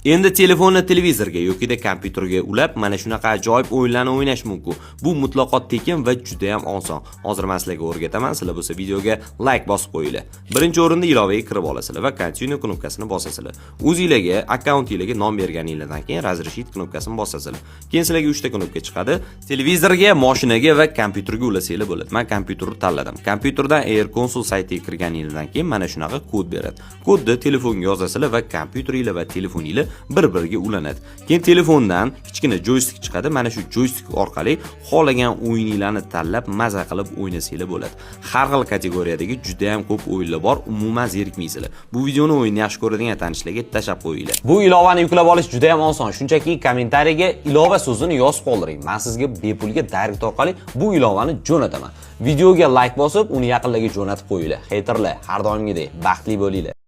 Endi telefonni televizorga yoki kompyuterga ulab mana shunaqa ajoyib o'yinlarni o'ynash mumkin. Bu mutlaqo tekin va juda ham oson. Hozir men sizlarga o'rgataman. Sizlar bo'lsa videoga like bosib qo'yinglar. Birinchi o'rinda ilovaga kirib olasizlar va continue knopkasini bosasizlar. O'zingizlarga akkauntingizga nom berganingizdan keyin razрешить knopkasini bosasizlar. Keyin sizlarga 3 ta knopka chiqadi. Televizorga, mashinaga va kompyuterga ulasanglar bo'ladi. Men kompyuterni tanladim. Kompyuterdan Air Console saytiga kirganingizdan keyin mana shunaqa kod beradi. Kodni telefonga yozasizlar va kompyuteringizlar va telefoningizlar bir-biriga ulanadi. Keyin telefondan kichkina joystick chiqadi. Mana shu joystick orqali xohlagan o'yininglarni tanlab, maza qilib o'ynasanglar bo'ladi. Har xil kategoriyadagi juda ham ko'p o'yinlar bor, umuman zerikmaysizlar. Bu videoni o'yinni yaxshi ko'radigan tanishlarga tashab qo'yinglar. Bu ilovani yuklab olish juda ham oson. Shunchaki kommentariyaga ilova so'zini yozib qoldiring. Men sizga bepulga direct orqali bu ilovani jo'nataman. Videoga like bosib, uni yaqinlarga jo'natib qo'yinglar. Haterlar, har doimgidek baxtli bo'linglar.